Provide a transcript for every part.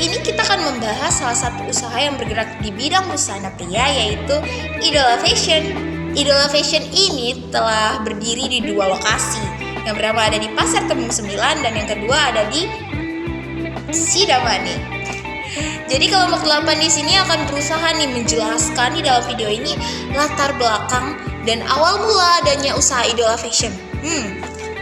ini kita akan membahas salah satu usaha yang bergerak di bidang busana pria, yaitu Idola Fashion. Idola Fashion ini telah berdiri di 2 lokasi. Yang pertama ada di Pasar Tembung 9 dan yang kedua ada di Sidamani. Jadi kelompok 8 di sini akan berusaha menjelaskan di dalam video ini latar belakang dan awal mula adanya usaha Idola Fashion.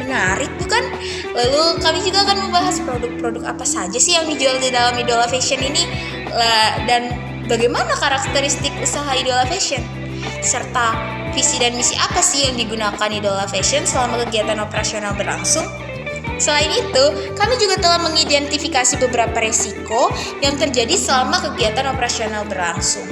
Menarik bukan? Lalu kami juga akan membahas produk-produk apa saja sih yang dijual di dalam Idola Fashion ini dan bagaimana karakteristik usaha Idola Fashion, serta visi dan misi apa sih yang digunakan Idola Fashion selama kegiatan operasional berlangsung. Selain itu, kami juga telah mengidentifikasi beberapa resiko yang terjadi selama kegiatan operasional berlangsung.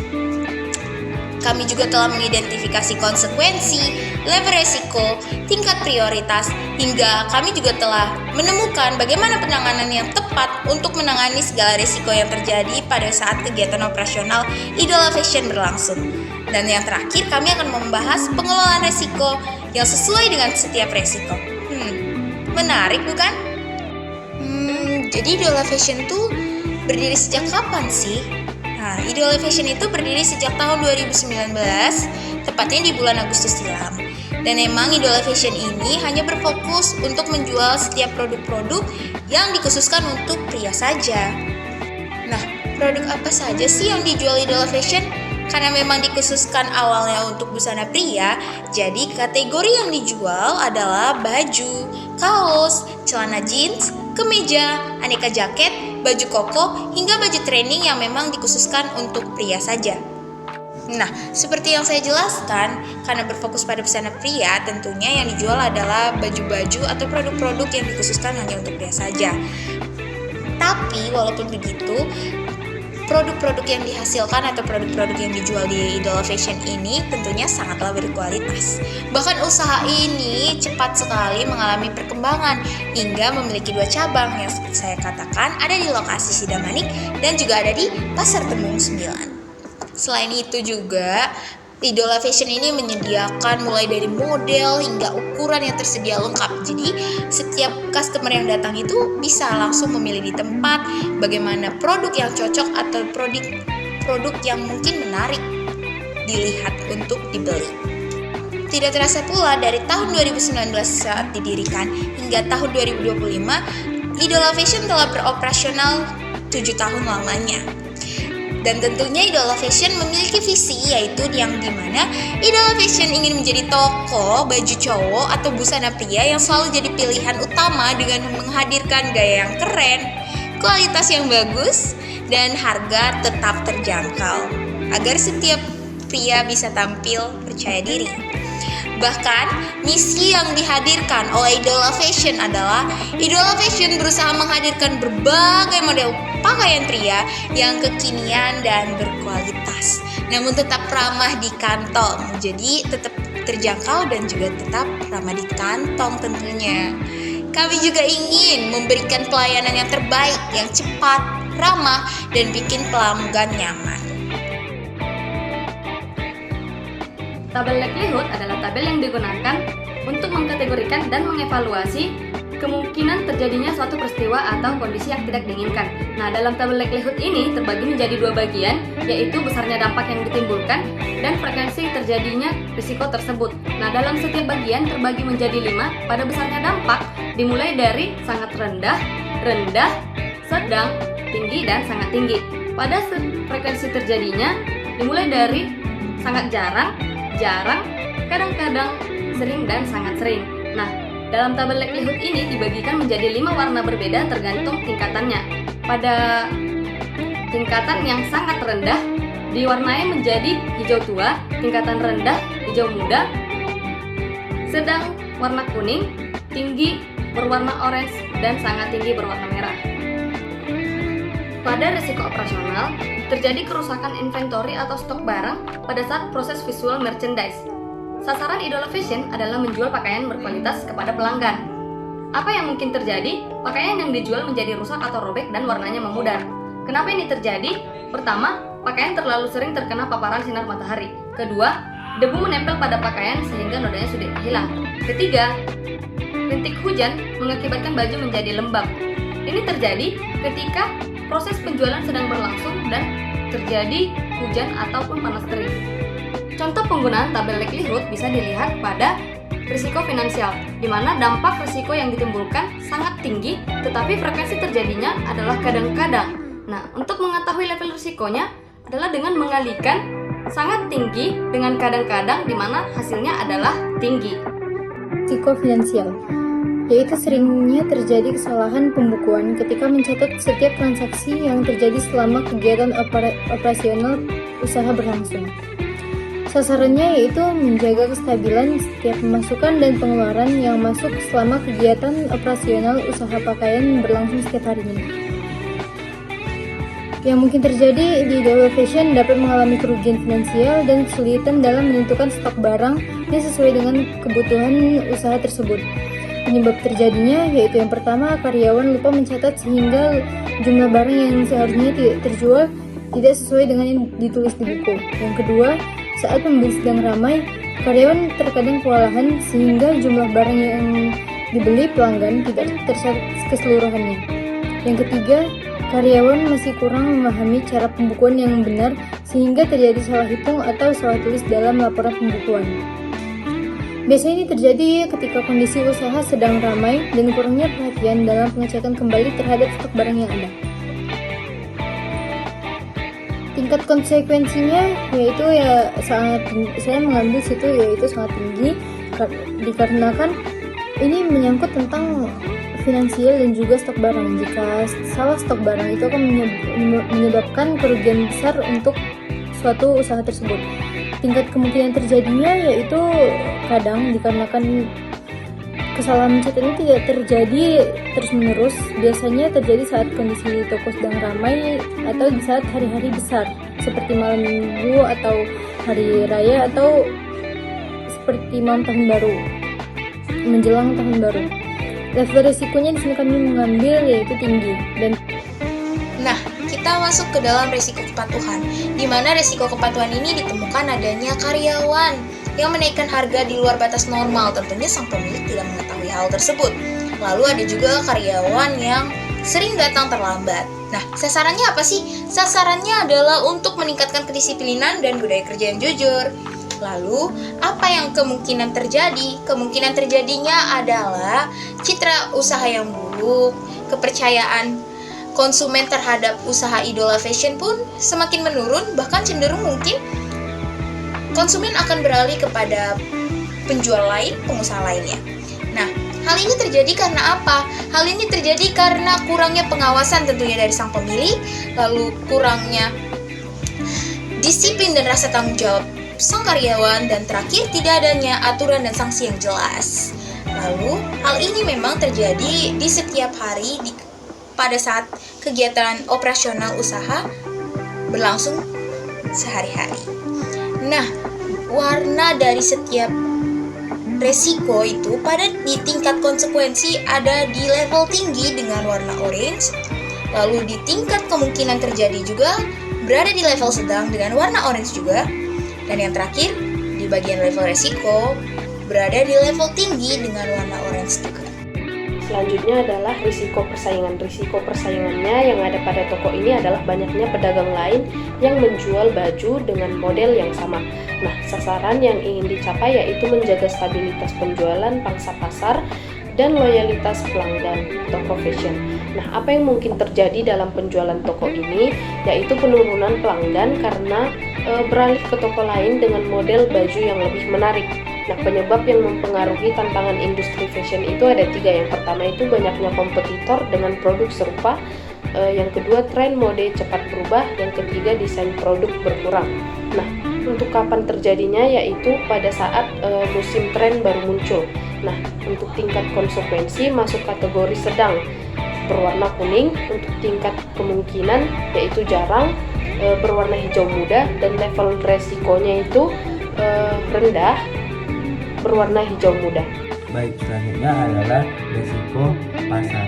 Kami juga telah mengidentifikasi konsekuensi, level resiko, tingkat prioritas, hingga kami juga telah menemukan bagaimana penanganan yang tepat untuk menangani segala resiko yang terjadi pada saat kegiatan operasional Idola Fashion berlangsung. Dan yang terakhir, kami akan membahas pengelolaan resiko yang sesuai dengan setiap resiko. Menarik bukan? Jadi Idola Fashion tuh berdiri sejak kapan sih? Nah, Idola Fashion itu berdiri sejak tahun 2019, tepatnya di bulan Agustus silam. Dan emang Idola Fashion ini hanya berfokus untuk menjual setiap produk-produk yang dikhususkan untuk pria saja. Nah, produk apa saja sih yang dijual Idola Fashion? Karena memang dikhususkan awalnya untuk busana pria, jadi kategori yang dijual adalah baju, kaos, celana jeans, kemeja, aneka jaket, baju koko, hingga baju training yang memang dikhususkan untuk pria saja. Nah, seperti yang saya jelaskan, karena berfokus pada busana pria, tentunya yang dijual adalah baju-baju atau produk-produk yang dikhususkan hanya untuk pria saja. Tapi, walaupun begitu, produk-produk yang dihasilkan atau produk-produk yang dijual di Idola Fashion ini tentunya sangatlah berkualitas. Bahkan usaha ini cepat sekali mengalami perkembangan hingga memiliki 2 cabang yang seperti saya katakan ada di lokasi Sidamani dan juga ada di Pasar Tembung 9. Selain itu juga Idola Fashion ini menyediakan mulai dari model hingga ukuran yang tersedia lengkap. Jadi setiap customer yang datang itu bisa langsung memilih di tempat bagaimana produk yang cocok atau produk yang mungkin menarik dilihat untuk dibeli. Tidak terasa pula dari tahun 2019 saat didirikan hingga tahun 2025, Idola Fashion telah beroperasional 7 tahun lamanya. Dan tentunya Idola Fashion memiliki visi, yaitu yang dimana Idola Fashion ingin menjadi toko baju cowok atau busana pria yang selalu jadi pilihan utama dengan menghadirkan gaya yang keren, kualitas yang bagus, dan harga tetap terjangkau agar setiap pria bisa tampil percaya diri. Bahkan, misi yang dihadirkan oleh Idola Fashion adalah Idola Fashion berusaha menghadirkan berbagai model pakaian pria yang kekinian dan berkualitas, namun tetap ramah di kantong. Jadi tetap terjangkau dan juga tetap ramah di kantong tentunya. Kami juga ingin memberikan pelayanan yang terbaik, yang cepat, ramah, dan bikin pelanggan nyaman. Tabel likelihood adalah tabel yang digunakan untuk mengkategorikan dan mengevaluasi kemungkinan terjadinya suatu peristiwa atau kondisi yang tidak diinginkan. Nah, dalam tabel likelihood ini terbagi menjadi 2 bagian, yaitu besarnya dampak yang ditimbulkan dan frekuensi terjadinya risiko tersebut. Nah, dalam setiap bagian terbagi menjadi 5. Pada besarnya dampak dimulai dari sangat rendah, rendah, sedang, tinggi, dan sangat tinggi. Pada frekuensi terjadinya dimulai dari sangat jarang, jarang, kadang-kadang, sering, dan sangat sering. Nah, dalam tabel likelihood ini dibagikan menjadi 5 warna berbeda tergantung tingkatannya. Pada tingkatan yang sangat rendah diwarnai menjadi hijau tua, tingkatan rendah hijau muda, sedang warna kuning, tinggi berwarna orange, dan sangat tinggi berwarna merah. Pada risiko operasional, terjadi kerusakan inventory atau stok barang pada saat proses visual merchandise. Sasaran Idola Fashion adalah menjual pakaian berkualitas kepada pelanggan. Apa yang mungkin terjadi? Pakaian yang dijual menjadi rusak atau robek dan warnanya memudar. Kenapa ini terjadi? Pertama, pakaian terlalu sering terkena paparan sinar matahari. Kedua, debu menempel pada pakaian sehingga nodanya sudah hilang. Ketiga, rintik hujan mengakibatkan baju menjadi lembab. Ini terjadi ketika proses penjualan sedang berlangsung dan terjadi hujan ataupun panas terik. Contoh penggunaan tabel likelihood bisa dilihat pada risiko finansial, di mana dampak risiko yang ditimbulkan sangat tinggi, tetapi frekuensi terjadinya adalah kadang-kadang. Nah, untuk mengetahui level risikonya adalah dengan mengalihkan sangat tinggi dengan kadang-kadang, di mana hasilnya adalah tinggi. Risiko finansial, yaitu seringnya terjadi kesalahan pembukuan ketika mencatat setiap transaksi yang terjadi selama kegiatan operasional usaha berlangsung. Sasarannya yaitu menjaga kestabilan setiap pemasukan dan pengeluaran yang masuk selama kegiatan operasional usaha pakaian berlangsung setiap harinya. Yang mungkin terjadi di Idol Fashion dapat mengalami kerugian finansial dan kesulitan dalam menentukan stok barang yang sesuai dengan kebutuhan usaha tersebut. Penyebab terjadinya yaitu yang pertama, karyawan lupa mencatat sehingga jumlah barang yang seharusnya terjual tidak sesuai dengan yang ditulis di buku. Yang kedua, saat pembeli sedang ramai, karyawan terkadang kewalahan sehingga jumlah barang yang dibeli pelanggan tidak tercatat keseluruhannya. Yang ketiga, karyawan masih kurang memahami cara pembukuan yang benar sehingga terjadi salah hitung atau salah tulis dalam laporan pembukuan. Biasanya ini terjadi ketika kondisi usaha sedang ramai dan kurangnya perhatian dalam pengecekan kembali terhadap stok barang yang ada. Tingkat konsekuensinya yaitu saya mengambil situ yaitu sangat tinggi dikarenakan ini menyangkut tentang finansial dan juga stok barang. Jika salah stok barang itu akan menyebabkan kerugian besar untuk suatu usaha tersebut. Tingkat kemungkinan terjadinya yaitu kadang dikarenakan kesalahan mencatat ini tidak terjadi terus-menerus, biasanya terjadi saat kondisi toko sedang ramai atau di saat hari-hari besar seperti malam minggu atau hari raya atau seperti malam tahun baru, menjelang tahun baru. Level risikonya di sini kami mengambil yaitu tinggi dan kita masuk ke dalam risiko kepatuhan, di mana risiko kepatuhan ini ditemukan adanya karyawan yang menaikkan harga di luar batas normal. Tentunya sang pemilik tidak mengetahui hal tersebut. Lalu ada juga karyawan yang sering datang terlambat. Nah, sasarannya apa sih? Sasarannya adalah untuk meningkatkan kedisiplinan dan budaya kerja yang jujur. Lalu, apa yang kemungkinan terjadi? Kemungkinan terjadinya adalah citra usaha yang buruk, kepercayaan konsumen terhadap usaha Idola Fashion pun semakin menurun, bahkan cenderung mungkin konsumen akan beralih kepada penjual lain, pengusaha lainnya. Nah, hal ini terjadi karena apa? Hal ini terjadi karena kurangnya pengawasan tentunya dari sang pemilik, lalu kurangnya disiplin dan rasa tanggung jawab sang karyawan, dan terakhir tidak adanya aturan dan sanksi yang jelas. Lalu, hal ini memang terjadi di setiap hari pada saat kegiatan operasional usaha berlangsung sehari-hari. Nah, warna dari setiap resiko itu di tingkat konsekuensi ada di level tinggi dengan warna orange, lalu di tingkat kemungkinan terjadi juga berada di level sedang dengan warna orange juga, dan yang terakhir di bagian level resiko berada di level tinggi dengan warna orange juga. Selanjutnya adalah risiko persaingan. Risiko persaingannya yang ada pada toko ini adalah banyaknya pedagang lain yang menjual baju dengan model yang sama. Nah, sasaran yang ingin dicapai yaitu menjaga stabilitas penjualan pangsa pasar dan loyalitas pelanggan toko fashion. Nah, apa yang mungkin terjadi dalam penjualan toko ini yaitu penurunan pelanggan karena beralih ke toko lain dengan model baju yang lebih menarik. Nah, penyebab yang mempengaruhi tantangan industri fashion itu ada 3. Yang pertama itu banyaknya kompetitor dengan produk serupa. Yang kedua, tren mode cepat berubah. Yang ketiga, desain produk berkurang. Nah, untuk kapan terjadinya yaitu pada saat musim tren baru muncul. Nah, untuk tingkat konsekuensi masuk kategori sedang berwarna kuning, untuk tingkat kemungkinan yaitu jarang berwarna hijau muda, dan level resikonya itu rendah berwarna hijau muda. Baik, selanjutnya adalah resiko pasar.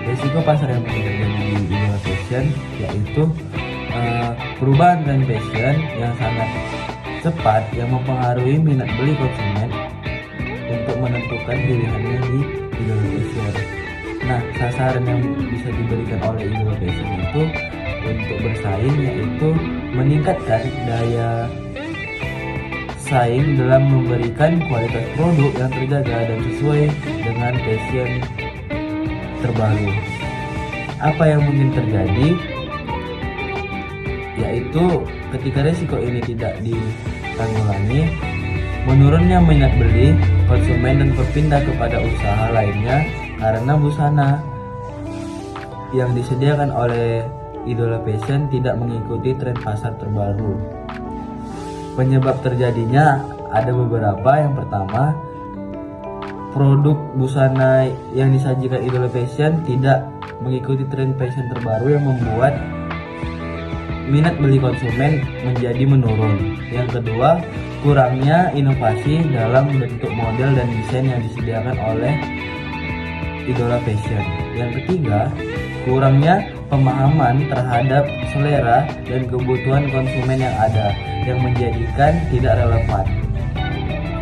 Resiko pasar yang mungkin terjadi di Idola Fashion yaitu perubahan tren fashion yang sangat cepat yang mempengaruhi minat beli konsumen untuk menentukan pilihannya di Idola Fashion. Nah, sasaran yang bisa diberikan oleh innovation itu untuk bersaing, yaitu meningkatkan daya saing dalam memberikan kualitas produk yang terjaga dan sesuai dengan passion terbaru. Apa yang mungkin terjadi, yaitu ketika risiko ini tidak ditanggulangi, menurunnya minat beli konsumen dan berpindah kepada usaha lainnya karena busana yang disediakan oleh idola fashion tidak mengikuti tren pasar terbaru. Penyebab terjadinya ada beberapa. Yang pertama, produk busana yang disajikan idola fashion tidak mengikuti tren fashion terbaru yang membuat minat beli konsumen menjadi menurun. Yang kedua, kurangnya inovasi dalam bentuk model dan desain yang disediakan oleh idola fashion. Yang ketiga, kurangnya pemahaman terhadap selera dan kebutuhan konsumen yang ada, yang menjadikan tidak relevan.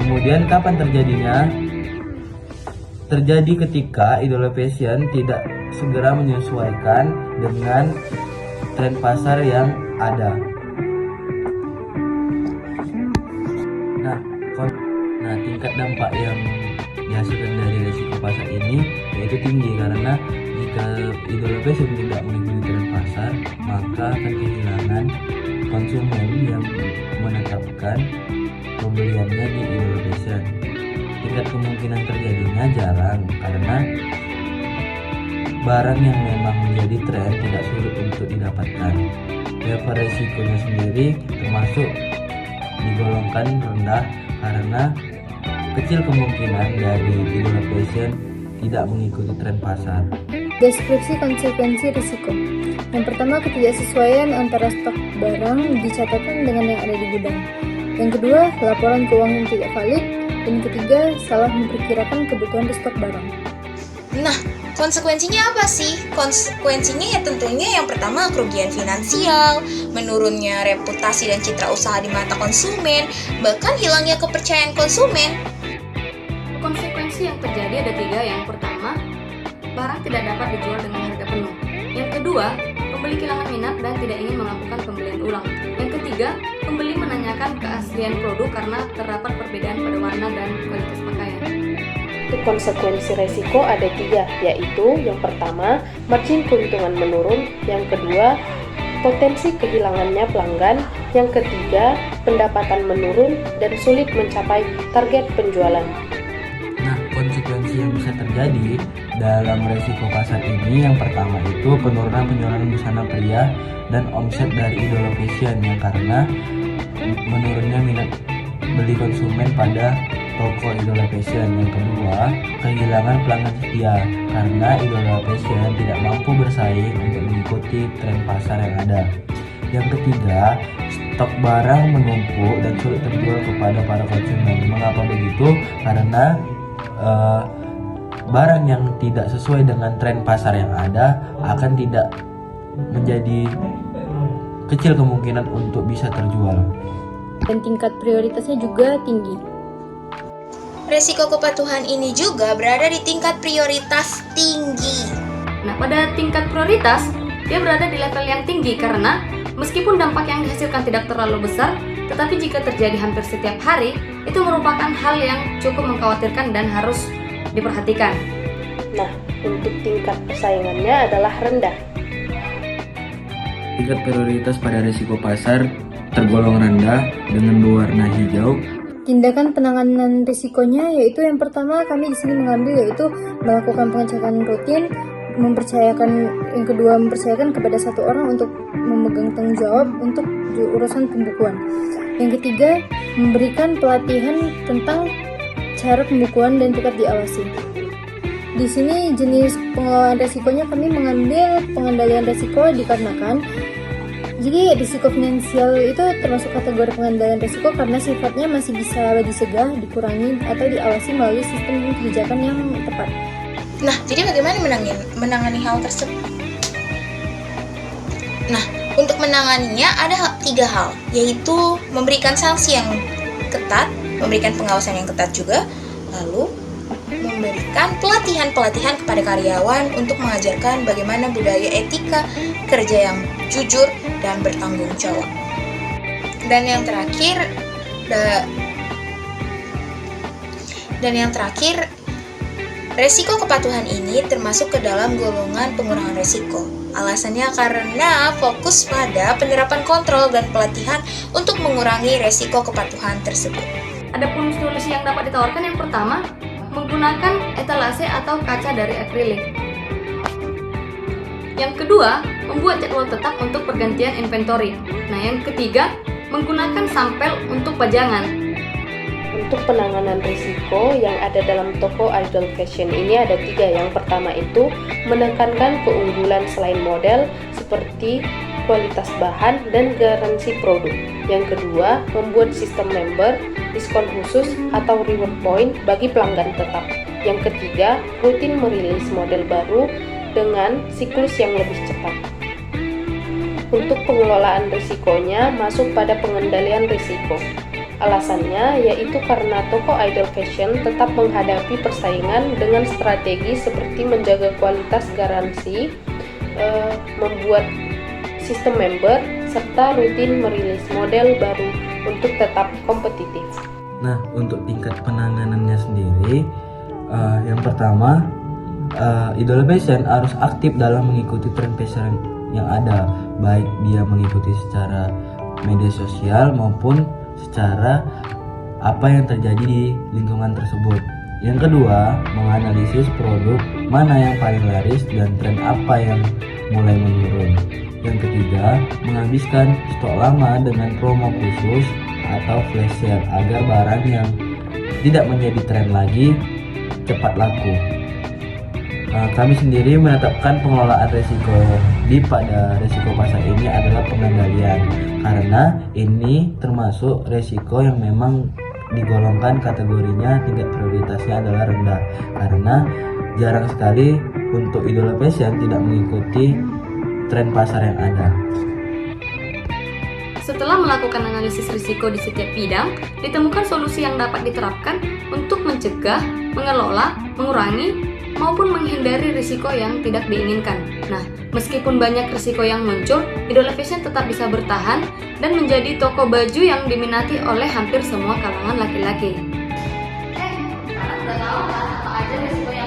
Kemudian kapan terjadinya? Terjadi ketika idola fashion tidak segera menyesuaikan dengan tren pasar yang ada. Nah, tingkat dampak yang dihasilkan dari resiko pasar ini yaitu tinggi, karena jika idola fashion tidak mengikuti tren pasar, maka akan kehilangan konsumen yang menetapkan pembeliannya di idola fashion. Tingkat kemungkinan terjadinya jarang, karena barang yang memang menjadi tren tidak sulit untuk didapatkan. Level resikonya sendiri termasuk digolongkan rendah, karena kecil kemungkinan dari idola fashion tidak mengikuti tren pasar. Deskripsi konsekuensi risiko. Yang pertama, ketidaksesuaian antara stok barang dicatatkan dengan yang ada di gudang. Yang kedua, laporan keuangan yang tidak valid. Dan yang ketiga, salah memperkirakan kebutuhan di stok barang. Nah, konsekuensinya apa sih? Konsekuensinya ya tentunya yang pertama kerugian finansial, menurunnya reputasi dan citra usaha di mata konsumen, bahkan hilangnya kepercayaan konsumen. Konsekuensi yang terjadi ada 3. Yang pertama, barang tidak dapat dijual dengan harga penuh. Yang kedua, pembeli kehilangan minat dan tidak ingin melakukan pembelian ulang. Yang ketiga, pembeli menanyakan keaslian produk karena terdapat perbedaan pada warna dan kualitas pakaian. Untuk konsekuensi resiko ada 3, yaitu yang pertama, margin keuntungan menurun, yang kedua, potensi kehilangannya pelanggan, yang ketiga, pendapatan menurun dan sulit mencapai target penjualan. Nah, konsekuensi yang bisa terjadi dalam resiko pasar ini, yang pertama itu penurunan penjualan busana pria dan omset dari idola fashion, yang karena menurunnya minat beli konsumen pada toko idola fashion. Yang kedua, kehilangan pelanggan setia karena idola fashion tidak mampu bersaing untuk mengikuti tren pasar yang ada. Yang ketiga, stok barang menumpuk dan sulit terjual kepada para konsumen. Mengapa begitu? Karena barang yang tidak sesuai dengan tren pasar yang ada akan tidak menjadi kecil kemungkinan untuk bisa terjual. Dan tingkat prioritasnya juga tinggi. Resiko kepatuhan ini juga berada di tingkat prioritas tinggi. Nah, pada tingkat prioritas, dia berada di level yang tinggi karena meskipun dampak yang dihasilkan tidak terlalu besar, tetapi jika terjadi hampir setiap hari, itu merupakan hal yang cukup mengkhawatirkan dan harus diperhatikan. Nah, untuk tingkat persaingannya adalah rendah. Tingkat prioritas pada risiko pasar tergolong rendah dengan berwarna hijau. Tindakan penanganan risikonya yaitu yang pertama kami di sini mengambil yaitu melakukan pengecekan rutin, yang kedua mempercayakan kepada satu orang untuk memegang tanggung jawab untuk urusan pembukuan. Yang ketiga, memberikan pelatihan tentang cara pembukuan dan tetap diawasi. Di sini jenis pengelolaan resikonya kami mengambil pengendalian resiko dikarenakan jadi risiko finansial itu termasuk kategori pengendalian risiko karena sifatnya masih bisa dicegah, dikurangi, atau diawasi melalui sistem kebijakan yang tepat. Nah, jadi bagaimana menangani hal tersebut? Nah, untuk menanganinya ada 3 hal, yaitu memberikan sanksi yang ketat, memberikan pengawasan yang ketat juga, lalu memberikan memberikan pelatihan-pelatihan kepada karyawan untuk mengajarkan bagaimana budaya etika kerja yang jujur dan bertanggung jawab. Dan yang terakhir, resiko kepatuhan ini termasuk ke dalam golongan pengurangan resiko. Alasannya karena fokus pada penerapan kontrol dan pelatihan untuk mengurangi resiko kepatuhan tersebut. Adapun solusi yang dapat ditawarkan yang pertama, menggunakan etalase atau kaca dari akrilik. Yang kedua, membuat jadwal tetap untuk pergantian inventory. Nah, yang ketiga, menggunakan sampel untuk pajangan. Untuk penanganan risiko yang ada dalam toko idol fashion ini ada 3. Yang pertama itu menekankan keunggulan selain model seperti kualitas bahan dan garansi produk. Yang kedua, membuat sistem member, diskon khusus atau reward point bagi pelanggan tetap. Yang ketiga, rutin merilis model baru dengan siklus yang lebih cepat. Untuk pengelolaan risikonya masuk pada pengendalian risiko. Alasannya yaitu karena toko idol fashion tetap menghadapi persaingan dengan strategi seperti menjaga kualitas garansi, membuat sistem member, serta rutin merilis model baru untuk tetap kompetitif. Nah, untuk tingkat penanganannya sendiri, yang pertama, Idola Fashion harus aktif dalam mengikuti tren fashion yang ada, baik dia mengikuti secara media sosial maupun secara apa yang terjadi di lingkungan tersebut. Yang kedua, menganalisis produk mana yang paling laris dan tren apa yang mulai menurun. Yang ketiga, menghabiskan stok lama dengan promo khusus atau flash sale agar barang yang tidak menjadi tren lagi cepat laku. Kami sendiri menetapkan pengelolaan risiko pada risiko pasar ini adalah pengendalian, karena ini termasuk risiko yang memang digolongkan kategorinya tingkat prioritasnya adalah rendah, karena jarang sekali untuk Idola Fashion tidak mengikuti tren pasar yang ada. Setelah melakukan analisis risiko di setiap bidang, ditemukan solusi yang dapat diterapkan untuk mencegah, mengelola, mengurangi, maupun menghindari risiko yang tidak diinginkan. Nah, meskipun banyak risiko yang muncul, Idola Fashion tetap bisa bertahan dan menjadi toko baju yang diminati oleh hampir semua kalangan laki-laki. Sekarang udah tahu kan apa aja risiko yang